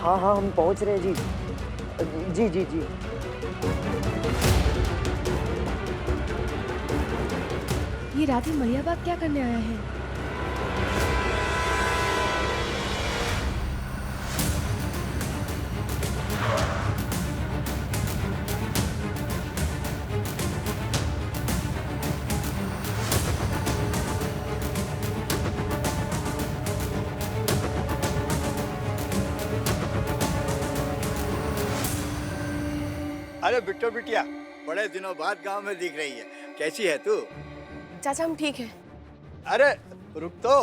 हाँ हाँ, हम पहुंच रहे हैं जी। जी जी जी। ये राधे मलियाबाग क्या करने आया है? अरे बिट्टो बिटिया, बड़े दिनों बाद गांव में दिख रही है। कैसी है तू? चाचा हम ठीक है। अरे रुक तो।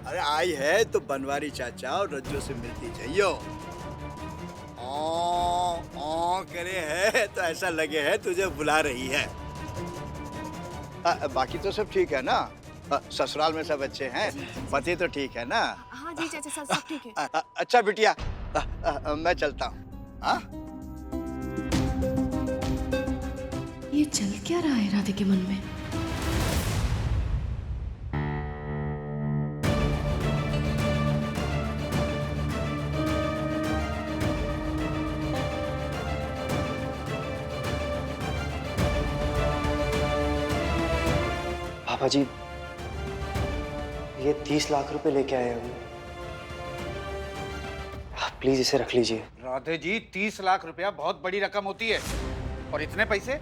अरे आई है तो बनवारी चाचा और रज्जो से मिलती जाइयो। ओ करे है तो ऐसा लगे है तुझे बुला रही है। बाकी तो सब ठीक है ना? ससुराल में सब अच्छे हैं? पति तो ठीक है ना? हाँ जी चाचा, सब ठीक है। अच्छा बिटिया, मैं चलता हूँ। हाँ? ये चल क्या रहा है राधे के मन में? पापा जी, ये 30 लाख रुपए लेके आए हम। आप प्लीज इसे रख लीजिए। राधे जी, 30 लाख रुपया बहुत बड़ी रकम होती है, और इतने पैसे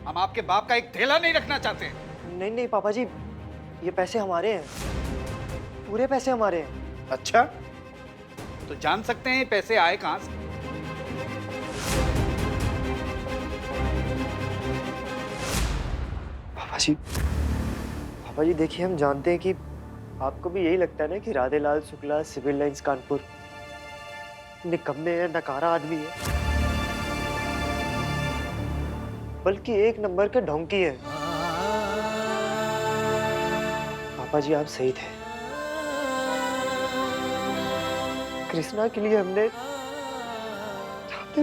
हम आपके बाप का एक थैला नहीं रखना चाहते। नहीं नहीं पापा जी, ये पैसे हमारे हैं, पूरे पैसे हमारे हैं। अच्छा, तो जान सकते हैं ये पैसे आए कहां से? पापा जी देखिए, हम जानते हैं कि आपको भी यही लगता है ना कि राधे लाल शुक्ला सिविल लाइंस कानपुर निकम्मे है, नकारा आदमी है, बल्कि एक नंबर के ढोंकी है। पापा जी आप सही थे। कृष्णा के लिए हमने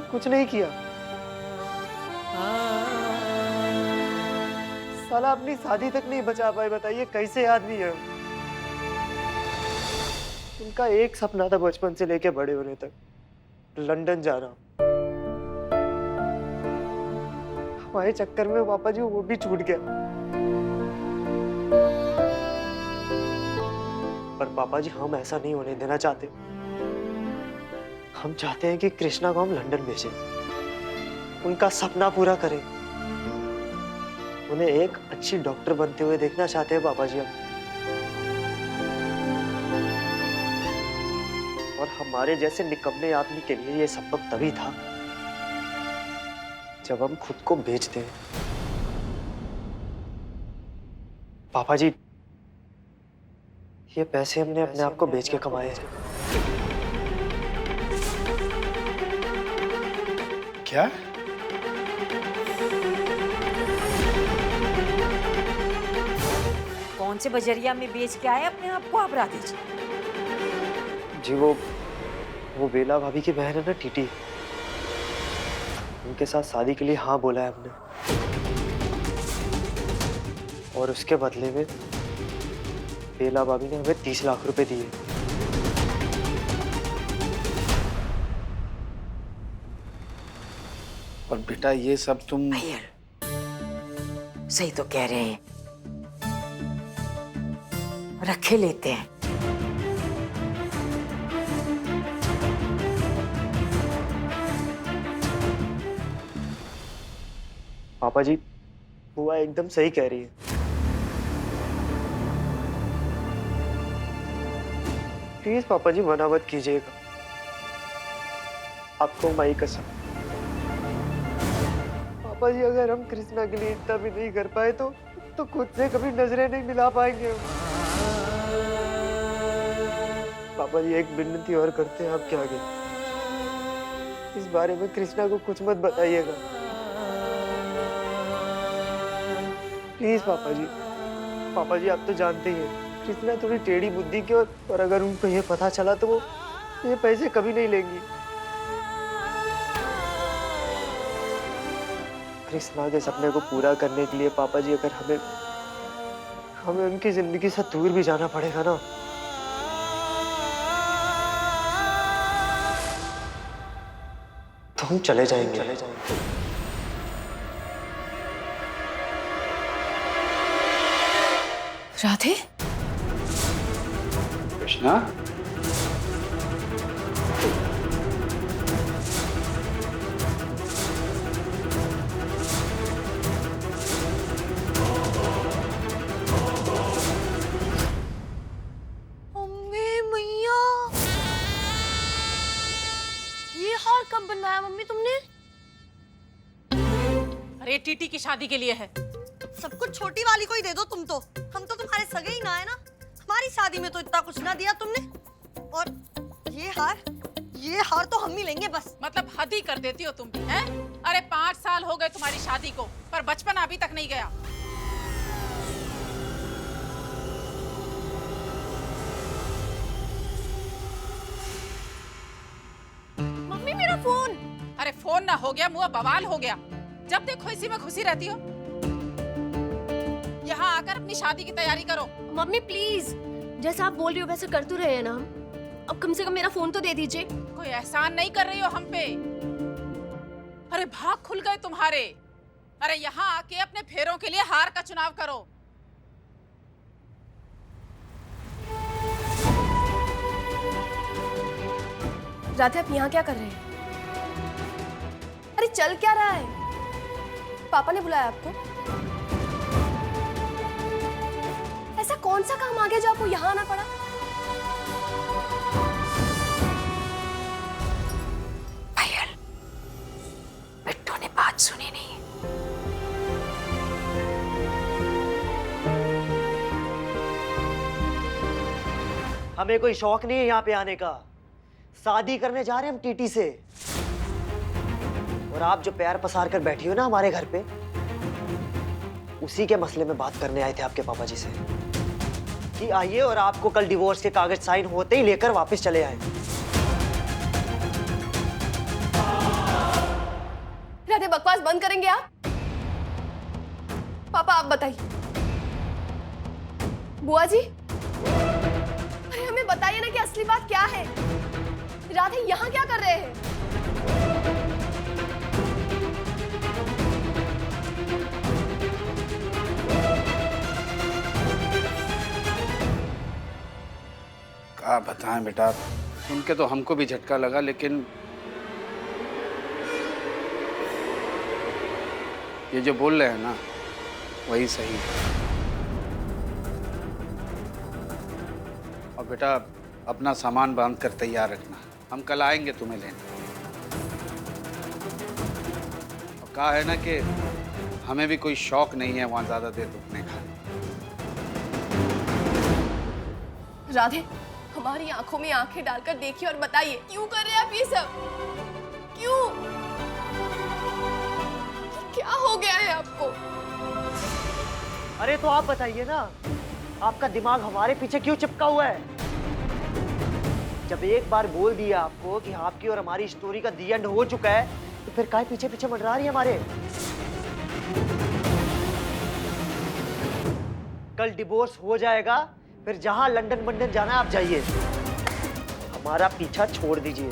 कुछ नहीं किया। साला अपनी शादी तक नहीं बचा पाए। बताइए कैसे आदमी है। उनका एक सपना था बचपन से लेके बड़े होने तक, लंदन जाना। हमारे चक्कर में पापा जी वो भी छूट गया। पर पापा जी हम ऐसा नहीं होने देना चाहते। हम चाहते हैं कि कृष्णा को हम लंदन भेजें, उनका सपना पूरा करें, उन्हें एक अच्छी डॉक्टर बनते हुए देखना चाहते हैं पापा जी हम। और हमारे जैसे निकम्मे आदमी के लिए ये संभव तभी था जब हम खुद को बेच दें। पापा जी, ये पैसे हमने अपने आप को बेच के कमाए हैं। क्या? कौन से बजरिया में बेच के आए अपने आप को आप राधे जी? जी वो बेला भाभी की बहन है ना, टीटी, उनके साथ शादी के लिए हाँ बोला है हमने, और उसके बदले में बेला भाभी ने हमें 30 लाख रुपए दिए। और बेटा ये सब तुम... भैया सही तो कह रहे हैं, रखे लेते हैं। पापा जी बुआ एकदम सही कह रही है। प्लीज पापा जी मना मत कीजिएगा, आपको माई कसम। पापा जी अगर हम कृष्णा के लिए इतना भी नहीं कर पाए तो खुद से कभी नजरें नहीं मिला पाएंगे हम। पापा जी एक विनती और करते हैं आपके आगे, इस बारे में कृष्णा को कुछ मत बताइएगा प्लीज। पापा जी, पापा जी आप तो जानते ही हैं कृष्णा थोड़ी टेढ़ी बुद्धि की, और अगर उनको ये पता चला तो वो ये पैसे कभी नहीं लेंगी। कृष्णा के सपने को पूरा करने के लिए पापा जी अगर हमें उनकी जिंदगी से दूर भी जाना पड़ेगा ना, तो हम चले जाएंगे। राधे, कृष्णा, मैया, ये हार कब बनवाया मम्मी तुमने? अरे टीटी की शादी के लिए है। सब कुछ छोटी वाली को ही दे दो तुम तो। हम तो तुम्हारे सगे ही ना है ना। हमारी शादी में तो इतना कुछ ना दिया तुमने। और ये हार तो हम ही लेंगे बस। मतलब हद ही कर देती हो तुम भी, हैं? अरे 5 साल हो गए तुम्हारी शादी को, पर बचपन अभी तक नहीं गया। मम्मी मेरा फोन। अरे फोन ना हो गया, मुंह बवाल हो गया। जब देखो इसी में खुशी रहती हो। यहाँ आकर अपनी शादी की तैयारी करो। मम्मी प्लीज, जैसा आप बोल रही हो वैसे कर तो रहे हैं ना हम। अब कम से कम मेरा फोन तो दे दीजिए। कोई एहसान नहीं कर रही हो हम पे। अरे भाग खुल गए तुम्हारे। अरे यहाँ आके अपने फेरों के लिए हार का चुनाव करो। राधे, आप यहाँ क्या कर रहे हैं? अरे चल क्या रहा है? पापा ने बुलाया आपको? ऐसा कौन सा काम आ गया जो आपको यहाँ आना पड़ा? पायल, बिट्टू ने बात सुनी नहीं। हमें कोई शौक नहीं है यहाँ पे आने का। शादी करने जा रहे हैं हम टीटी से। और आप जो प्यार पसार कर बैठी हो ना हमारे घर पे, उसी के मसले में बात करने आए थे आपके पापा जी से कि आइए और आपको कल डिवोर्स के कागज साइन होते ही लेकर वापस चले आए। राधे, बकवास बंद करेंगे आप? पापा आप बताइए। बुआ जी, अरे हमें बताइए ना कि असली बात क्या है। राधे यहाँ क्या कर रहे हैं? क्या बताएं बेटा, सुन के तो हमको भी झटका लगा, लेकिन ये जो बोल रहे हैं ना वही सही है। और बेटा अपना सामान बांध कर तैयार रखना, हम कल आएंगे तुम्हें लेने। और कहा है ना कि हमें भी कोई शौक नहीं है वहां ज्यादा देर रुकने का। राधे, हमारी आंखों में आंखें डालकर देखिए और बताइए क्यों कर रहे हैं आप ये सब? क्यों? क्या हो गया है आपको? अरे तो आप बताइए ना, आपका दिमाग हमारे पीछे क्यों चिपका हुआ है? जब एक बार बोल दिया आपको कि आपकी और हमारी स्टोरी का दी एंड हो चुका है, तो फिर काहे पीछे पीछे मंडरा रही है हमारे? कल डिवोर्स हो जाएगा, फिर जहां लंदन वंदन जाना है आप जाइए, हमारा पीछा छोड़ दीजिए।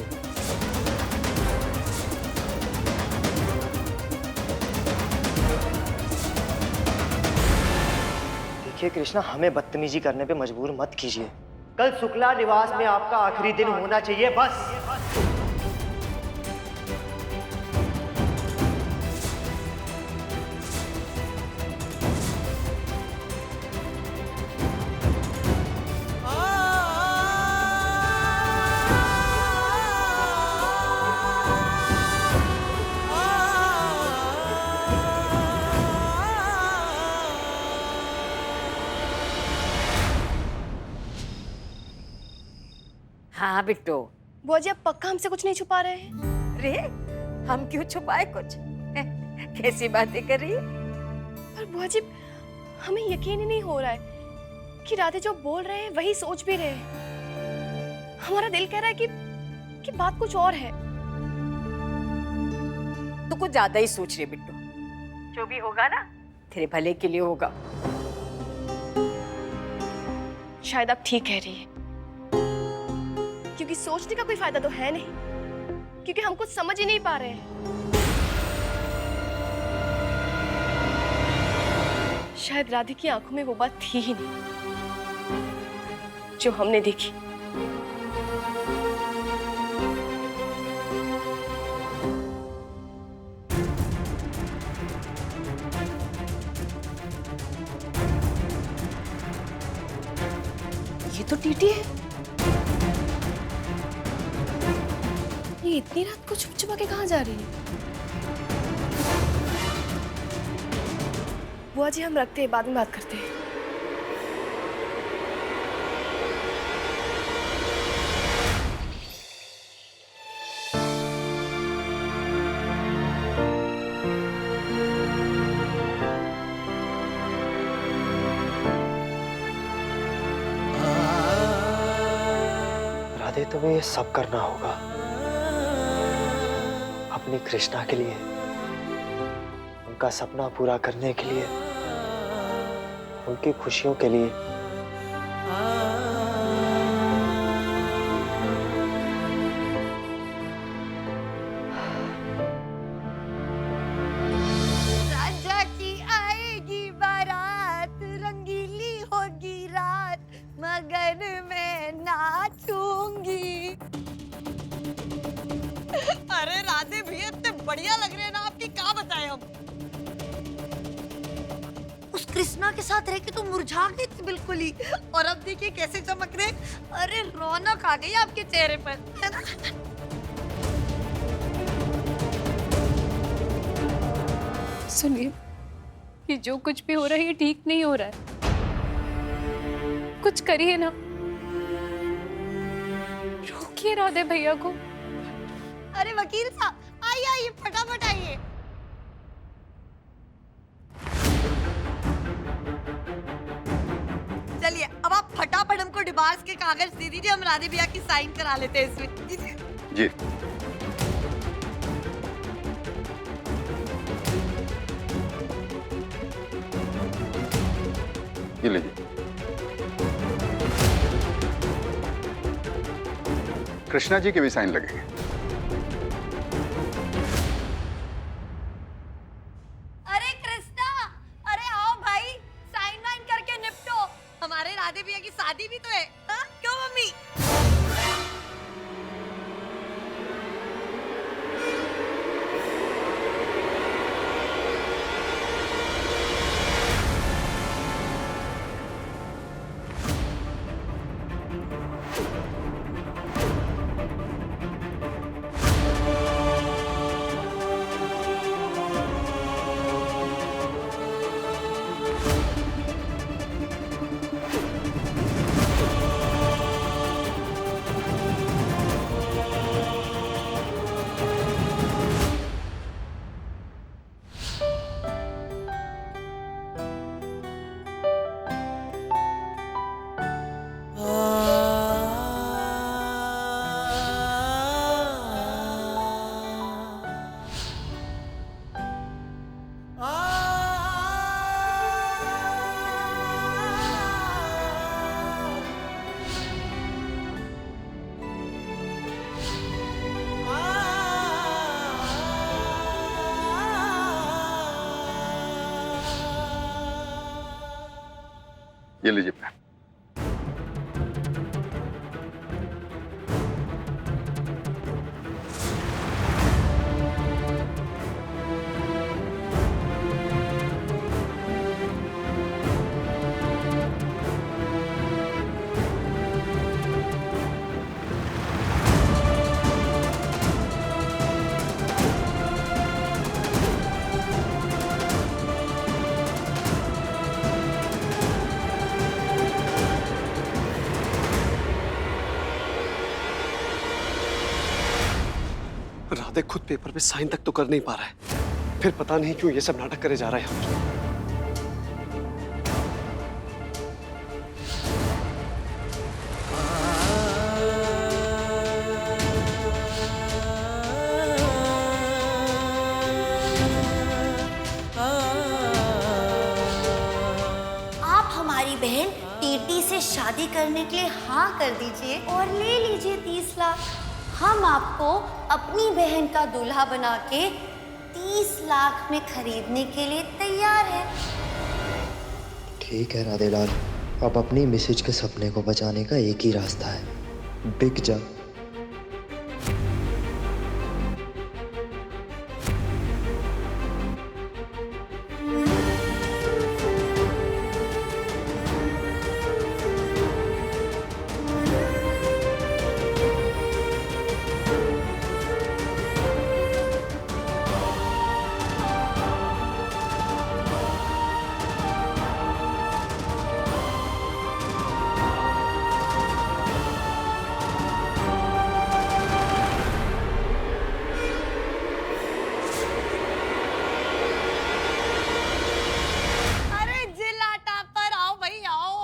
देखिए कृष्णा, हमें बदतमीजी करने पे मजबूर मत कीजिए। कल शुक्ला निवास में आपका आखिरी दिन होना चाहिए बस। हाँ बिट्टू। बुआ जी, आप पक्का हमसे कुछ नहीं छुपा रहे हैं? रे, हम क्यों छुपाए कुछ? कैसी बातें कर रही है? पर बुआ जी, हमें यकीन ही नहीं हो रहा है कि राधे जो बोल रहे हैं वही सोच भी रहे हैं। हमारा दिल कह रहा है कि बात कुछ और है। तू कुछ ज्यादा ही सोच रही है बिट्टू। जो भी होगा ना तेरे भले के लिए होगा। शायद आप ठीक कह रही है, क्योंकि सोचने का कोई फायदा तो है नहीं, क्योंकि हम कुछ समझ ही नहीं पा रहे हैं। शायद राधे की आंखों में वो बात थी ही नहीं जो हमने देखी। ये तो टीटी है। ये इतनी रात को छुप छुपा के कहाँ जा रही है? बुआ जी, हम रखते हैं, बाद में बात करते हैं। राधे, तुम्हें ये सब करना होगा अपनी कृष्णा के लिए, उनका सपना पूरा करने के लिए, उनकी खुशियों के लिए। राजा की आएगी बारात, रंगीली होगी रात, मगन में नाचूंगी। अरे राधे भैया इतने बढ़िया लग रहे हैं ना आपकी, क्या बताएं हम। उस कृष्णा के साथ रह के तो मुरझा गई थी बिल्कुल ही, और अब देखिए कैसे चमक रहे। अरे रौनक आ गई आपके चेहरे पर, है ना? सुनिए, ये जो कुछ भी हो रहा है ये ठीक नहीं हो रहा है। कुछ करिए ना, रोकिए राधे भैया को। अरे वकील साहब, आइए आइए, फटाफट आइए। चलिए अब आप फटाफट हमको डिवोर्स के कागज दे दीजिए, हम राधे भैया की साइन करा लेते हैं इसमें। जी। ये लीजिए। कृष्णा जी के भी साइन लगेंगे। अरे कृष्णा, अरे आओ भाई, साइन वाइन करके निपटो। हमारे राधे भैया की शादी भी तो है, हाँ? क्यों मम्मी? ये लीजिए पैन। राधे खुद पेपर पे साइन तक तो कर नहीं पा रहा है, फिर पता नहीं क्यों ये सब नाटक करे जा रहा है यहाँ पर। आप हमारी बहन टीटी से शादी करने के लिए हाँ कर दीजिए और ले लीजिए 30 लाख। हम आपको अपनी बहन का दूल्हा बना के 30 लाख में खरीदने के लिए तैयार हैं। ठीक है राधेलाल, अब अपनी मिसेज के सपने को बचाने का एक ही रास्ता है, बिक जा। अरे जिलाटा पर आओ भाई आओ।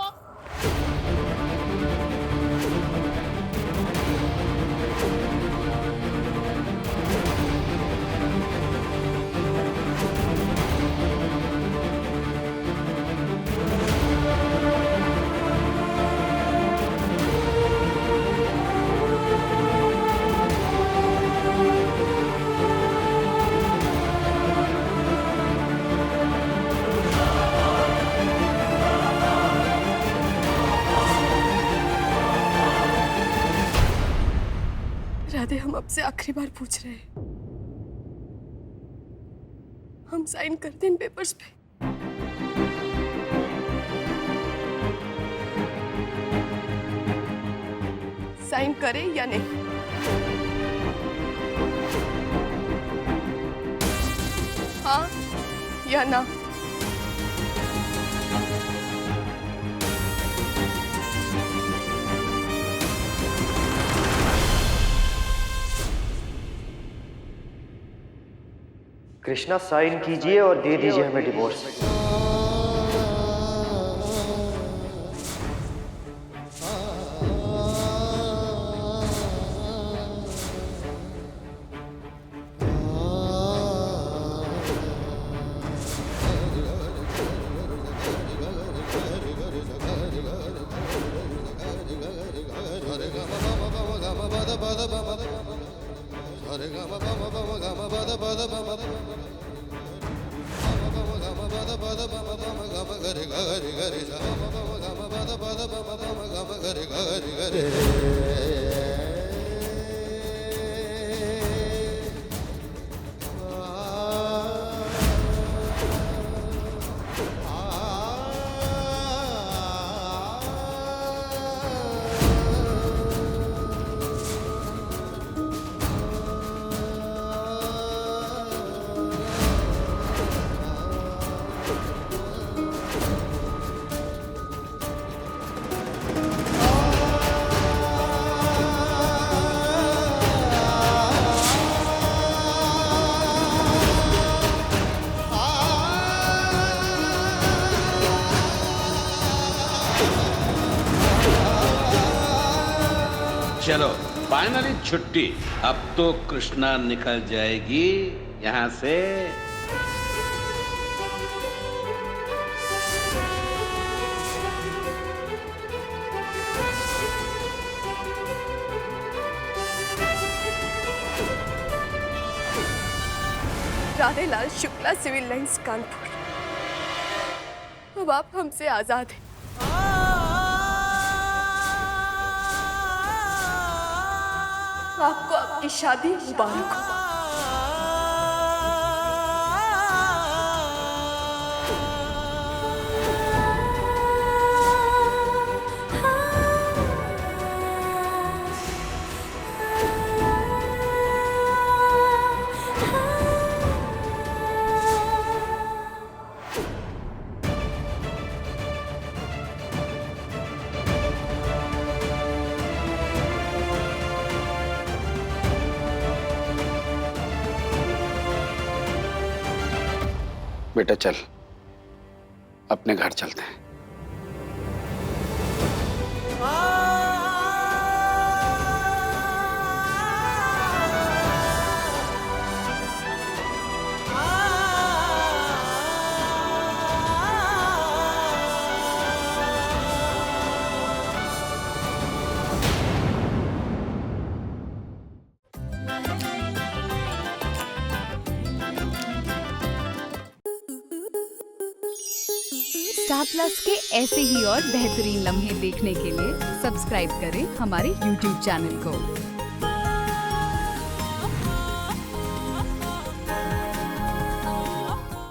राधे, हम आपसे आखिरी बार पूछ रहे हैं, हम साइन कर दें इन पेपर्स पे? साइन करें या नहीं? हाँ या ना? कृष्णा साइन कीजिए और दे दीजिए हमें डिवोर्स। चलो फाइनली छुट्टी। अब तो कृष्णा निकल जाएगी यहाँ से। Radhelal Shukla, Civil Lines, Kanpur. अब आप हमसे आजाद हैं। आपको आपकी शादी मुबारक हो। बेटा चल, अपने घर चलते हैं। स्टार प्लस के ऐसे ही और बेहतरीन लम्हे देखने के लिए सब्सक्राइब करें हमारे YouTube चैनल को।